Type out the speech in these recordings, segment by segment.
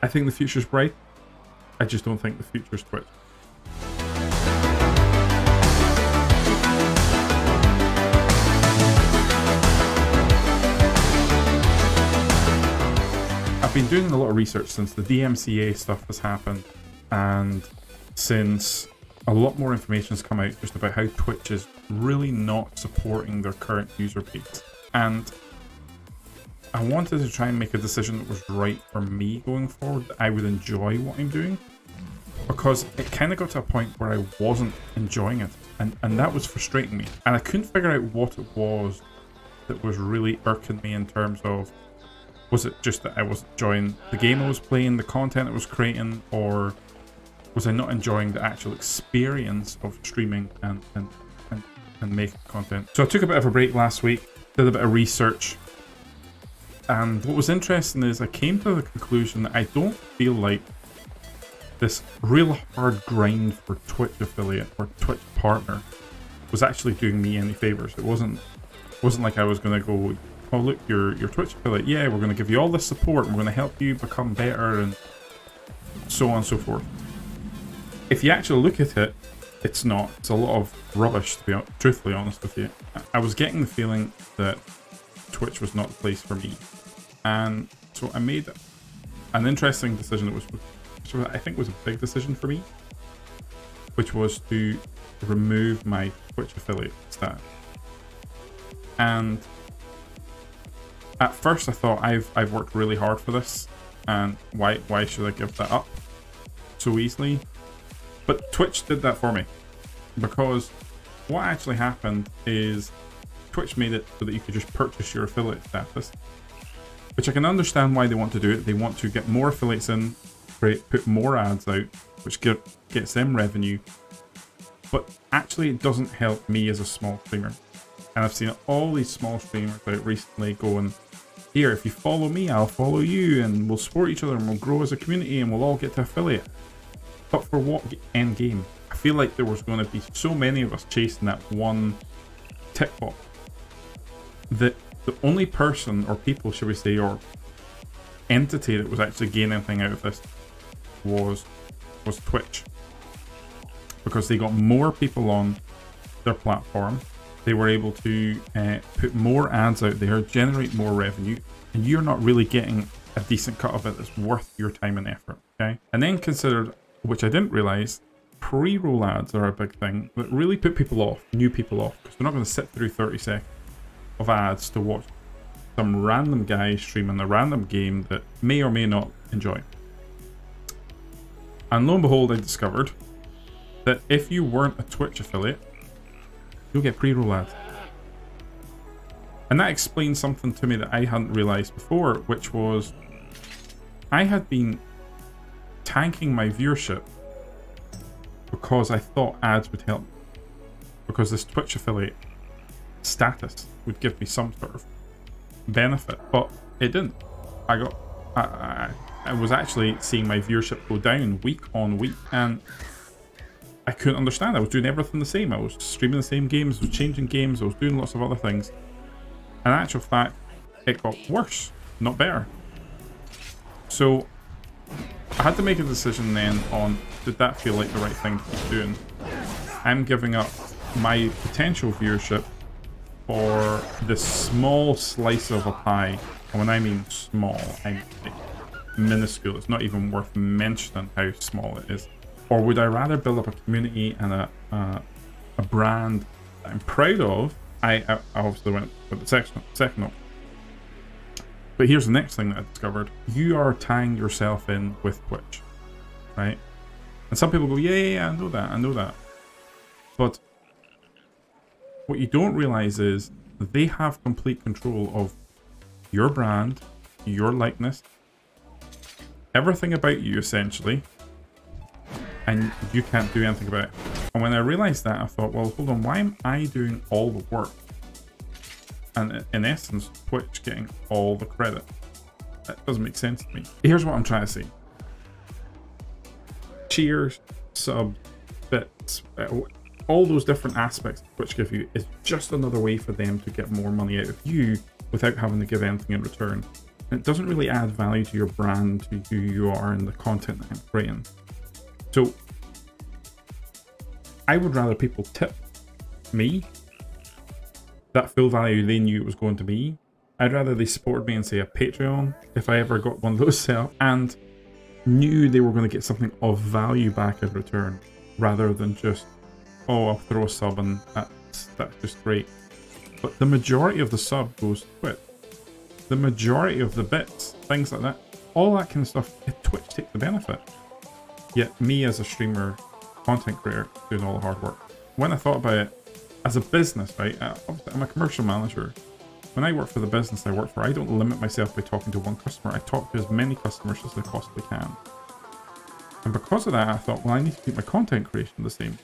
I think the future's bright. I just don't think the future's Twitch. I've been doing a lot of research since the DMCA stuff has happened, and since a lot more information has come out just about how Twitch is really not supporting their current user base. And I wanted to try and make a decision that was right for me going forward, that I would enjoy what I'm doing, because it kind of got to a point where I wasn't enjoying it, and that was frustrating me. And I couldn't figure out what it was that was really irking me in terms of, was it just that I wasn't enjoying the game I was playing, the content I was creating, or was I not enjoying the actual experience of streaming and making content? So I took a bit of a break last week, did a bit of research, and what was interesting is I came to the conclusion that I don't feel like this real hard grind for Twitch affiliate or Twitch partner was actually doing me any favors. It wasn't like I was going to go, oh look, you're Twitch affiliate, yeah, we're going to give you all this support and we're going to help you become better and so on and so forth. If you actually look at it, it's not. It's a lot of rubbish, to be truthfully honest with you. I was getting the feeling that Twitch was not the place for me. And so I made an interesting decision that was, I think was a big decision for me, which was to remove my Twitch affiliate status. And at first I thought I've worked really hard for this, and why should I give that up so easily? But Twitch did that for me, because what actually happened is Twitch made it so that you could just purchase your affiliate status, which I can understand why they want to do it. They want to get more affiliates in, put more ads out, which gets them revenue, but actually it doesn't help me as a small streamer. And I've seen all these small streamers out recently going, here, if you follow me, I'll follow you, and we'll support each other, and we'll grow as a community, and we'll all get to affiliate. But for what end game? I feel like there was going to be so many of us chasing that one tick box that the only person, or people, should we say, or entity that was actually gaining anything out of this was Twitch. Because they got more people on their platform, they were able to put more ads out there, generate more revenue, and you're not really getting a decent cut of it that's worth your time and effort, okay? And then considered, which I didn't realize, pre-roll ads are a big thing that really put people off, new people off, because they're not going to sit through 30 seconds of ads to watch some random guy streaming a random game that may or may not enjoy. And lo and behold, I discovered that if you weren't a Twitch affiliate, you'll get pre-roll ads. And that explains something to me that I hadn't realized before, which was I had been tanking my viewership because I thought ads would help, because this Twitch affiliate status would give me some sort of benefit, but it didn't. I was actually seeing my viewership go down week on week, and I couldn't understand. I was doing everything the same. I was streaming the same games, I was changing games, I was doing lots of other things. And in actual fact, it got worse, not better. So I had to make a decision then on, did that feel like the right thing to be doing? I'm giving up my potential viewership for this small slice of a pie. And when I mean small, I mean like minuscule. It's not even worth mentioning how small it is. Or would I rather build up a community and a brand that I'm proud of? I obviously went with the second option. But here's the next thing that I discovered. You are tying yourself in with Twitch, right? And some people go, yeah, I know that. But what you don't realize is they have complete control of your brand, your likeness, everything about you, essentially. And you can't do anything about it. And when I realized that, I thought, well, hold on, why am I doing all the work? And in essence, Twitch getting all the credit. That doesn't make sense to me. Here's what I'm trying to say. Cheers, subs, bits, all those different aspects Twitch give you is just another way for them to get more money out of you without having to give anything in return. It doesn't really add value to your brand, to who you are and the content that I'm creating. So I would rather people tip me that full value they knew it was going to be. I'd rather they supported me and say a Patreon if I ever got one of those set up, and knew they were going to get something of value back in return, rather than just, oh, I'll throw a sub and that's just great. But the majority of the sub goes to Twitch. The majority of the bits, things like that, all that kind of stuff, Twitch takes the benefit. Yet me as a streamer, content creator, doing all the hard work. When I thought about it as a business, right, I'm a commercial manager. When I work for the business I work for, I don't limit myself by talking to one customer. I talk to as many customers as I possibly can. And because of that, I thought, well, I need to keep my content creation the same.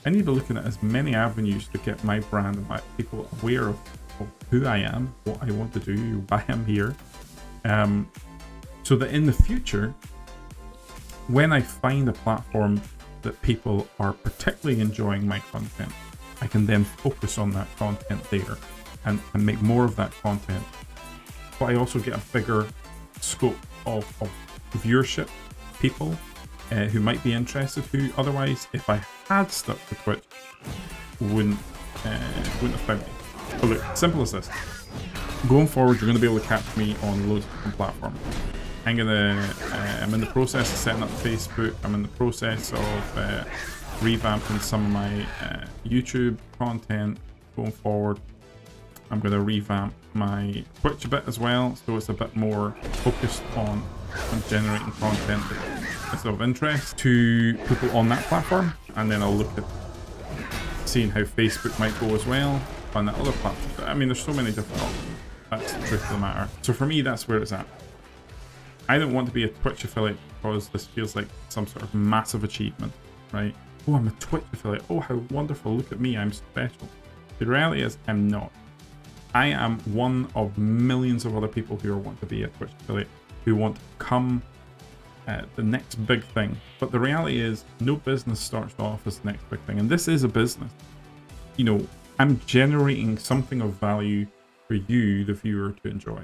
I need to look at as many avenues to get my brand and my people aware of who I am, what I want to do, why I'm here. So that in the future, when I find a platform that people are particularly enjoying my content, I can then focus on that content there and make more of that content. But I also get a bigger scope of viewership, people who might be interested, who otherwise, if I had stuck to Twitch, wouldn't have found me. But look, simple as this. Going forward, you're going to be able to catch me on loads of different platforms. I'm in the process of setting up Facebook. I'm in the process of revamping some of my YouTube content going forward. I'm going to revamp my Twitch a bit as well, so it's a bit more focused on generating content that's of interest to people on that platform, and then I'll look at seeing how Facebook might go as well on that other platform. I mean, there's so many different options. That's the truth of the matter. So for me, that's where it's at. I don't want to be a Twitch affiliate because this feels like some sort of massive achievement, right? Oh, I'm a Twitch affiliate. Oh, how wonderful. Look at me. I'm special. The reality is I'm not. I am one of millions of other people who want to be a Twitch affiliate, who want to become the next big thing. But the reality is no business starts off as the next big thing. And this is a business. You know, I'm generating something of value for you, the viewer, to enjoy.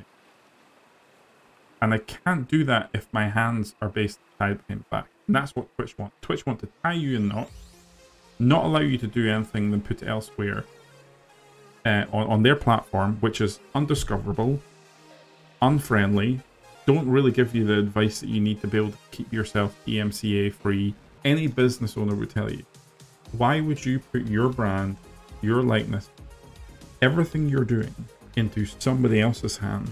And I can't do that if my hands are basically tied behind back. And that's what Twitch wants. Twitch want to tie you in knots, not allow you to do anything, then put it elsewhere on their platform, which is undiscoverable, unfriendly, don't really give you the advice that you need to be able to keep yourself DMCA free. Any business owner would tell you, why would you put your brand, your likeness, everything you're doing into somebody else's hand?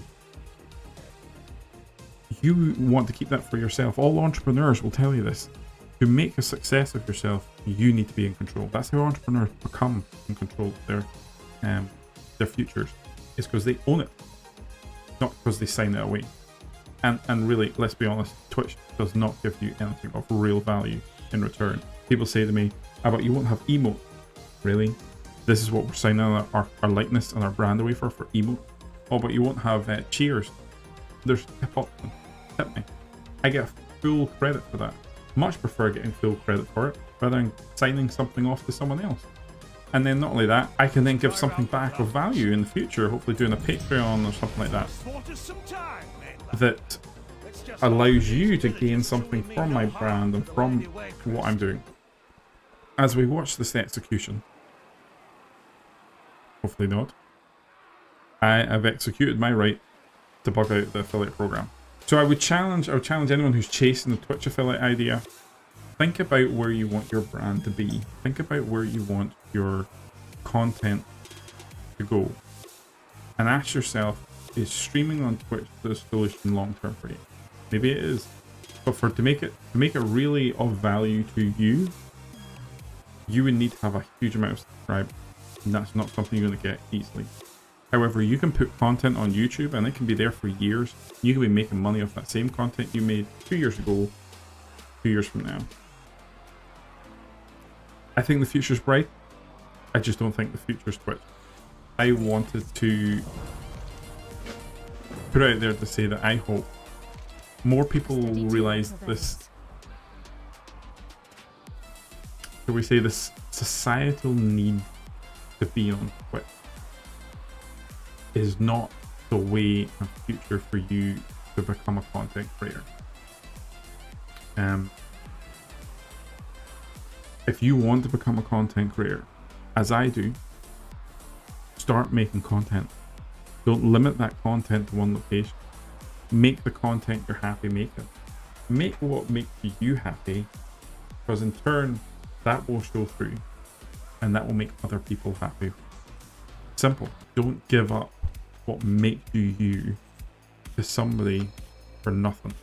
You want to keep that for yourself. All entrepreneurs will tell you this. To make a success of yourself, you need to be in control. That's how entrepreneurs become in control of their futures. It's because they own it, not because they sign it away. And really, let's be honest, Twitch does not give you anything of real value in return. People say to me, "Ah, but you won't have emote." Really? This is what we're signing our likeness and our brand away for emote? Oh, but you won't have cheers. There's tip option. Tip me. I get full credit for that. Much prefer getting full credit for it rather than signing something off to someone else. And then not only that, I can then give something back of value in the future, hopefully doing a Patreon or something like that, that allows you to gain something from my brand and from what I'm doing. As we watch this execution, hopefully not, I have executed my right to bug out the affiliate program. So I would challenge anyone who's chasing the Twitch affiliate idea. Think about where you want your brand to be. Think about where you want your content to go. And ask yourself, is streaming on Twitch the solution long term for you? Maybe it is. But to make it really of value to you, you would need to have a huge amount of subscribers. And that's not something you're going to get easily. However, you can put content on YouTube and it can be there for years. You can be making money off that same content you made 2 years ago, 2 years from now. I think the future's bright. I just don't think the future's Twitch. I wanted to put out there to say that I hope more people will realize this, shall we say, this societal need to be on Twitch is not the way and future for you to become a content creator. If you want to become a content creator, as I do, start making content. Don't limit that content to one location. Make the content you're happy making. Make what makes you happy, because in turn, that will show through and that will make other people happy. Simple. Don't give up what makes you you to somebody for nothing.